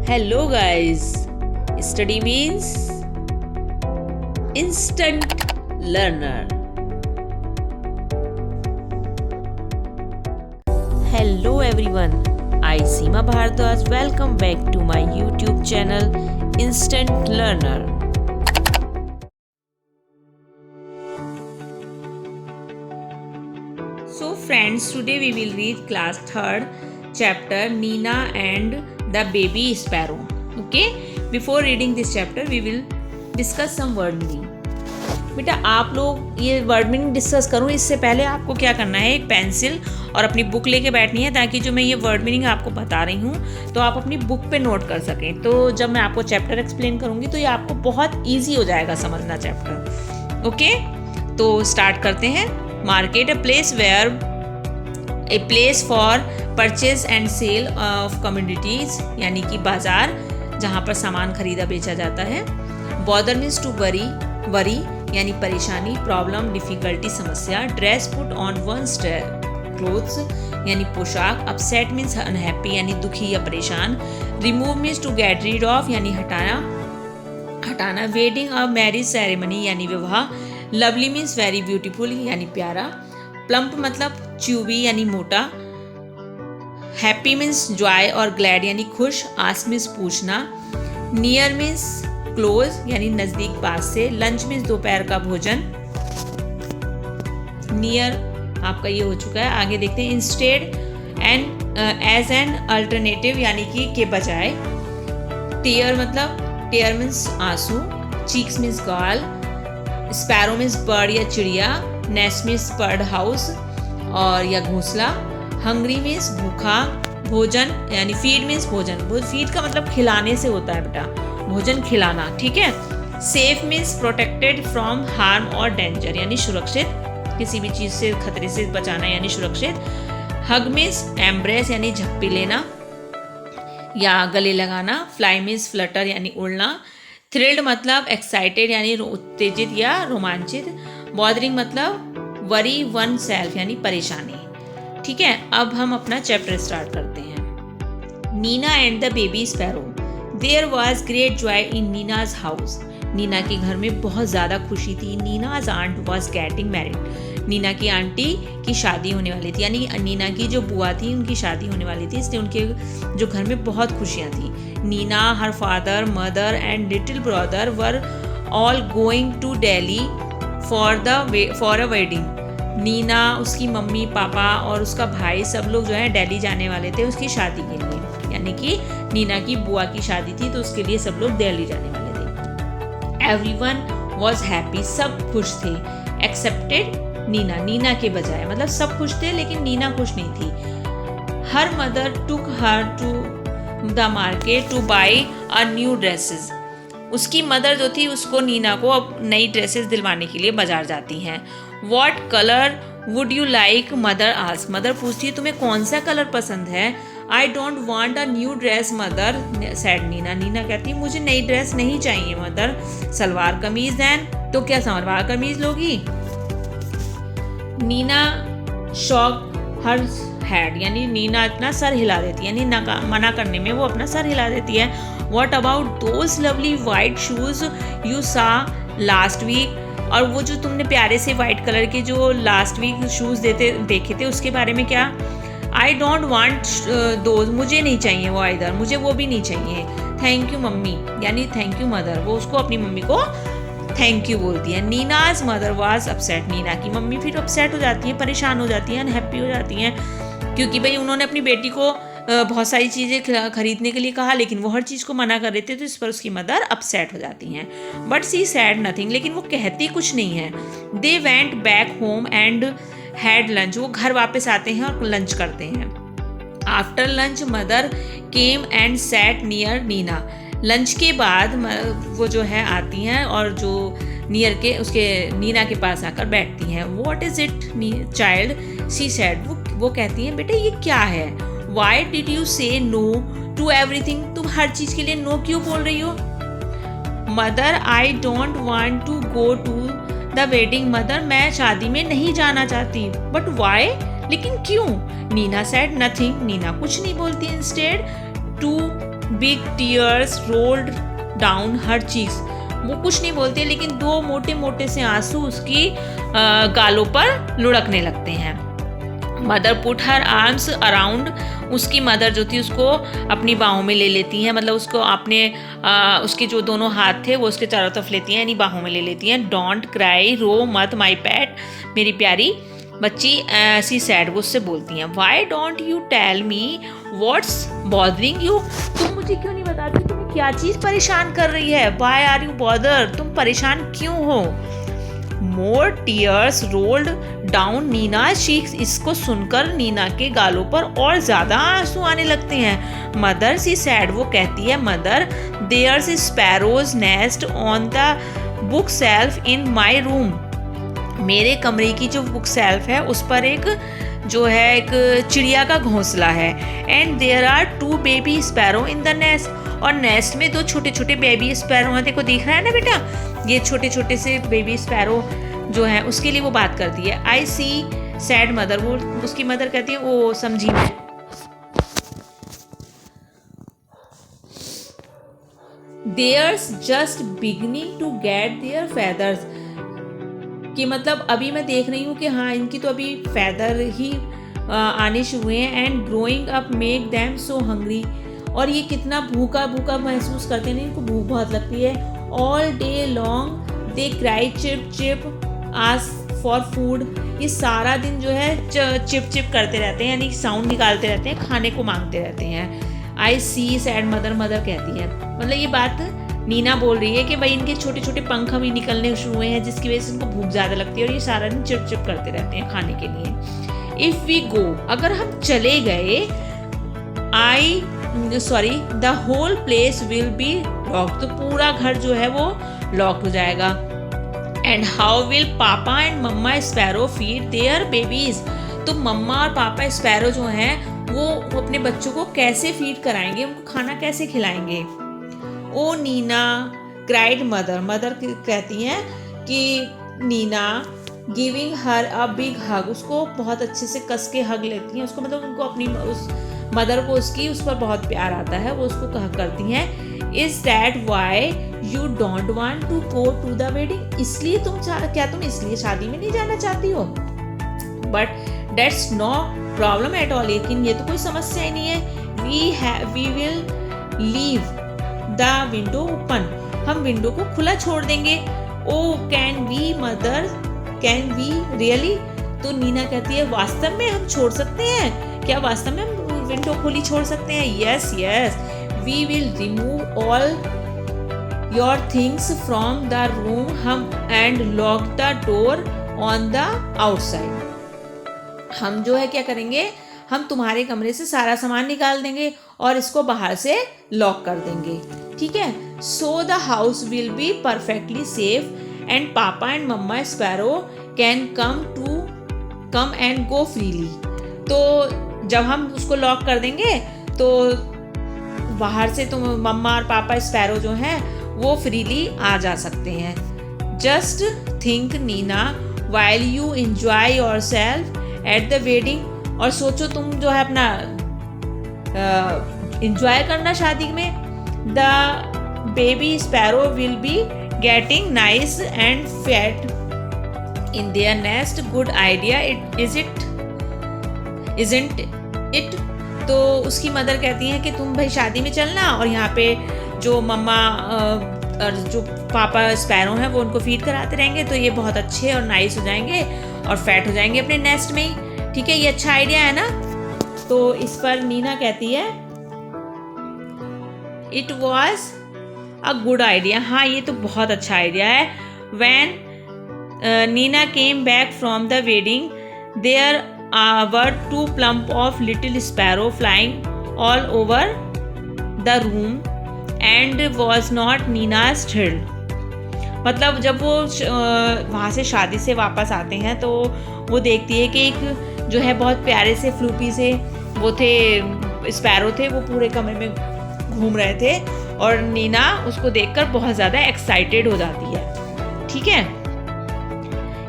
Hello guys, study means instant learner. Hello everyone, I Seema Bhardwaj welcome back to my YouTube channel Instant Learner. So friends, today we will read class 3rd chapter Nina and the Baby Sparrow. Okay, before reading this chapter we will discuss some word meaning. बेटा आप लोग ये word meaning discuss करूँ इससे पहले आपको क्या करना है, एक पेंसिल और अपनी बुक लेके बैठनी है ताकि जो मैं ये वर्ड मीनिंग आपको बता रही हूँ तो आप अपनी बुक पे नोट कर सकें। तो जब मैं आपको चैप्टर एक्सप्लेन करूँगी तो ये आपको बहुत ईजी हो जाएगा समझना चैप्टर। ओके, तो स्टार्ट करते हैं। Market a place for purchase and sale of commodities, यानी कि बाजार जहाँ पर सामान खरीदा बेचा जाता है। बॉदर मीन्स टू वरी यानी परेशानी, प्रॉब्लम, डिफिकल्टी, समस्या। Dress put on one's clothes यानी पोशाक। अपसेट मीन्स अनहैप्पी यानी दुखी या परेशान। Remove means to get rid of यानी हटाना। वेडिंग अ मैरिज सेरेमनी यानी विवाह। लवली मीन्स वेरी ब्यूटीफुल यानी प्यारा। प्लम्प मतलब च्यूबी यानी मोटा। हैप्पी मीन्स जॉय और ग्लैड यानी खुश। आस्क मीन्स पूछना। नियर मीन्स क्लोज यानी नजदीक, पास से। लंच मीन्स दोपहर का भोजन। नियर आपका ये हो चुका है। आगे देखते हैं। Instead and as an alternative यानी कि के बजाय। टीयर मतलब टीयर मीन्स आंसू। चीक्स मीन्स गाल। स्पैरो मीन्स बर्ड या चिड़िया। नेस्ट मीन्स बर्ड हाउस और या घोंसला। हंग्री मीन्स भूखा। भोजन यानी फीड मीन्स भोजन। फीड का मतलब खिलाने से होता है बेटा, भोजन खिलाना, ठीक है। Safe means protected from harm और डेंजर यानी सुरक्षित, किसी भी चीज़ से खतरे से बचाना यानी सुरक्षित। हग मीन्स एम्ब्रेस यानी झप्पी लेना या गले लगाना। फ्लाई मीन्स फ्लटर यानी उड़ना। थ्रिल्ड मतलब एक्साइटेड यानी उत्तेजित या रोमांचित। बॉदरिंग मतलब वरी वन सेल्फ यानी परेशानी, ठीक है। अब हम अपना चैप्टर स्टार्ट करते हैं। Nina and the baby sparrow. There was great joy in Nina's house. Nina के घर में बहुत ज़्यादा खुशी थी। Nina's aunt was getting married. Nina की आंटी की शादी होने वाली थी, यानी नीना की जो बुआ थी उनकी शादी होने वाली थी, इसलिए उनके जो घर में बहुत खुशियाँ थी। Nina, her father, mother and little brother were all going to Delhi for a wedding. Nina, उसकी मम्मी, पापा और उसका भाई सब लोग जो है दिल्ली जाने वाले थे उसकी शादी के लिए, यानी कि नीना की बुआ की शादी थी तो उसके लिए सब लोग दिल्ली जाने वाले थे। एवरीवन वॉज हैप्पी, सब खुश थे। एक्सेप्टेड नीना, नीना के बजाय, मतलब सब खुश थे लेकिन नीना खुश नहीं थी। Her mother took her to the market to buy a new dresses. उसकी मदर जो थी उसको, नीना को, अब नई ड्रेसेस दिलवाने के लिए बाजार जाती हैं। What colour would you like mother ask. Mother पूछती है तुम्हें कौन सा कलर पसंद है। I don't want a new dress mother said Nina. Nina कहती है मुझे नई ड्रेस नहीं चाहिए मदर। सलवार कमीज देन, तो क्या सलवार कमीज लोगी। नीना शॉक हर हेड, यानी नीना अपना सर हिला देती है, यानी मना करने में वो अपना सर हिला देती है। What about those lovely white shoes you सा लास्ट वीक। और वो जो तुमने प्यारे से वाइट कलर के जो लास्ट वीक शूज़ देखे थे उसके बारे में क्या। आई डोंट वांट दोज, मुझे नहीं चाहिए वो इधर, मुझे वो भी नहीं चाहिए। थैंक यू मम्मी, यानी थैंक यू मदर, वो उसको अपनी मम्मी को थैंक यू बोलती है। Nina's mother was upset. Nina की मम्मी फिर अपसेट हो जाती है, परेशान हो जाती है, अनहैप्पी हो जाती हैं, क्योंकि भाई उन्होंने अपनी बेटी को बहुत सारी चीज़ें खरीदने के लिए कहा लेकिन वो हर चीज़ को मना कर रहे थे, तो इस पर उसकी मदर अपसेट हो जाती हैं। बट सी सैड नथिंग, लेकिन वो कहती कुछ नहीं है। They went back home and had lunch. वो घर वापस आते हैं और लंच करते हैं। After lunch mother came and sat near Nina. Lunch के बाद वो जो है आती हैं और जो नियर के उसके नीना के पास आकर बैठती हैं। What is it child she said. वो कहती हैं बेटा ये क्या है। Why did you say no to everything. तुम हर चीज़ के लिए नो क्यों बोल रही हो। Mother I don't want to go to the wedding. Mother मैं शादी में नहीं जाना चाहती। बट वाई, लेकिन क्यों। Neena sad nothing. नीना कुछ नहीं बोलती। Instead two big tears rolled down her cheeks. वो कुछ नहीं बोलते लेकिन 2 मोटे मोटे से आंसू उसकी गालों पर लुढ़कने लगते हैं। Mother put her arms around, उसकी मदर जो थी उसको अपनी बाहों में ले लेती हैं, मतलब उसको अपने उसके जो दोनों हाथ थे वो उसके चारों तरफ लेती हैं, यानी बाहों में ले लेती हैं। डोंट क्राई, रो मत माई पैट, मेरी प्यारी बच्ची, ऐसी सैड वो उससे बोलती हैं। Why don't you tell me what's bothering you, तुम मुझे क्यों नहीं बताती तुम्हें क्या चीज़ परेशान कर रही है। वाई आर यू बॉदर, तुम परेशान क्यों हो। More tears rolled down Nina cheeks, इसको सुनकर नीना के गालों पर और ज्यादा आंसू आने लगते हैं। मदर सी सैड, वो कहती है mother, there's sparrow's nest on the bookshelf in my room, मेरे कमरे की जो बुक सेल्फ है उस पर एक चिड़िया का घोंसला है। And there are 2 baby sparrow in the nest, और नेस्ट में 2 छोटे छोटे बेबी स्पैरो हैं। देखो दिख रहा है ना बेटा, ये छोटे छोटे से बेबी स्पैरो जो है उसके लिए वो बात करती है। आई सी सैड मदर, वो उसकी मदर कहती है वो समझी मैं। There's just beginning to get their feathers, कि मतलब अभी मैं देख रही हूँ कि हाँ इनकी तो अभी फैदर ही आने शुरू हुए हैं। And growing up make them so hungry, और ये कितना भूखा भूखा महसूस करते हैं, इनको भूख बहुत लगती है। All day long they cry chip chip ask for food, ये सारा दिन जो है चिप चिप करते रहते हैं, यानी साउंड निकालते रहते हैं, खाने को मांगते रहते हैं। आई सी सैड मदर, मदर कहती है, मतलब ये बात नीना बोल रही है कि भाई इनके छोटे छोटे पंख भी निकलने शुरू हुए हैं जिसकी वजह से इनको भूख ज़्यादा लगती है और ये सारा दिन चिप चिप करते रहते हैं खाने के लिए। इफ़ वी गो, अगर हम चले गए, the whole place will be lock, तो पूरा घर जो है वो लॉक हो जाएगा। And how will papa and mamma sparrow feed their babies, तो मम्मा और पापा स्पैरो जो हैं वो अपने बच्चों को कैसे फीड कराएंगे, उनको खाना कैसे खिलाएंगे। Oh Nina cried mother, mother कहती हैं कि Nina giving her a big hug, उसको बहुत अच्छे से कस के हग लेती हैं उसको, मतलब उनको अपनी उस मदर को उसकी उस पर बहुत प्यार आता है, वो उसको कहा करती हैं। Is that why you don't want to go to the wedding, इसलिए क्या तुम इसलिए शादी में नहीं जाना चाहती हो। But that's no problem at all, लेकिन ये तो कोई समस्या ही नहीं है। We will leave the window open, हम विंडो को खुला छोड़ देंगे। Oh can we mother, can we really, तो नीना कहती है वास्तव में हम छोड़ सकते हैं क्या, वास्तव में हम विंडो खुली छोड़ सकते हैं। Yes yes, we will remove all your things from the room हम and lock the door on the outside, हम जो है क्या करेंगे, हम तुम्हारे कमरे से सारा सामान निकाल देंगे और इसको बाहर से लॉक कर देंगे, ठीक है। So the house will be perfectly safe and Papa and mamma Sparrow can come and go freely, तो जब हम उसको लॉक कर देंगे तो बाहर से तुम मम्मा और पापा स्पैरो जो हैं वो फ्रीली आ जा सकते हैं। Just think Nina while you enjoy yourself at the wedding, और सोचो तुम जो है अपना एंजॉय करना शादी में। The baby sparrow will be getting nice and fat in their nest, good idea isn't it, तो उसकी मदर कहती हैं कि तुम भाई शादी में चलना और यहाँ पे जो मम्मा और जो पापा स्पैरो हैं वो उनको फीड कराते रहेंगे, तो ये बहुत अच्छे और नाइस हो जाएंगे और फैट हो जाएंगे अपने नेस्ट में ही, ठीक है। ये अच्छा आइडिया है ना। तो इस पर नीना कहती है it was a good idea, हाँ ये तो बहुत अच्छा आइडिया है। When Nina came back from the wedding there were 2 plump of little sparrow flying all over the room and was not Nina's thrilled, मतलब जब वो वहाँ से शादी से वापस आते हैं तो वो देखती है कि एक जो है बहुत प्यारे से फ्लूपी से वो थे स्पैरो थे, वो पूरे कमरे में घूम रहे थे और नीना उसको देखकर बहुत ज़्यादा एक्साइटेड हो जाती है, ठीक है।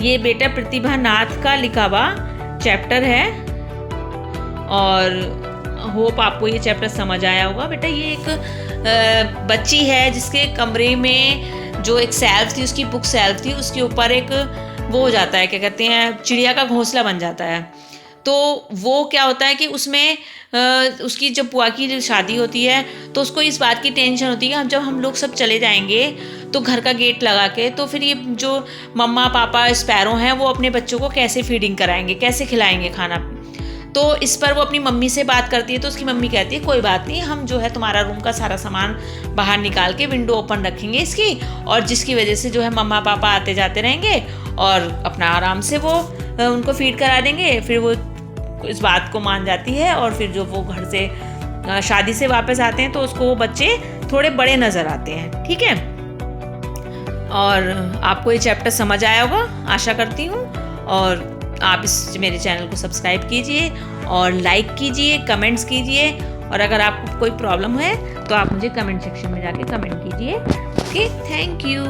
ये बेटा प्रतिभा नाथ का लिखा हुआ चैप्टर है और होप आपको ये चैप्टर समझ आया होगा। बेटा ये एक बच्ची है जिसके कमरे में जो एक सेल्फ थी, उसकी बुक सेल्फ थी, उसके ऊपर एक वो हो जाता है, क्या कहते हैं, चिड़िया का घोंसला बन जाता है। तो वो क्या होता है कि उसमें उसकी जब बुआ की शादी होती है तो उसको इस बात की टेंशन होती है कि जब हम लोग सब चले जाएंगे तो घर का गेट लगा के, तो फिर ये जो मम्मा पापा स्पैरो हैं वो अपने बच्चों को कैसे फीडिंग कराएंगे, कैसे खिलाएंगे खाना। तो इस पर वो अपनी मम्मी से बात करती है। तो उसकी मम्मी कहती है कोई बात नहीं, हम जो है तुम्हारा रूम का सारा सामान बाहर निकाल के विंडो ओपन रखेंगे इसकी, और जिसकी वजह से जो है मम्मा पापा आते जाते रहेंगे और अपना आराम से वो उनको फीड करा देंगे। फिर वो इस बात को मान जाती है और फिर जो वो घर से शादी से वापस आते हैं तो उसको वो बच्चे थोड़े बड़े नज़र आते हैं। ठीक है, और आपको ये चैप्टर समझ आया होगा आशा करती हूँ। और आप इस मेरे चैनल को सब्सक्राइब कीजिए और लाइक कीजिए, कमेंट्स कीजिए, और अगर आपको कोई प्रॉब्लम है तो आप मुझे कमेंट सेक्शन में जाके कमेंट कीजिए। Okay, thank you.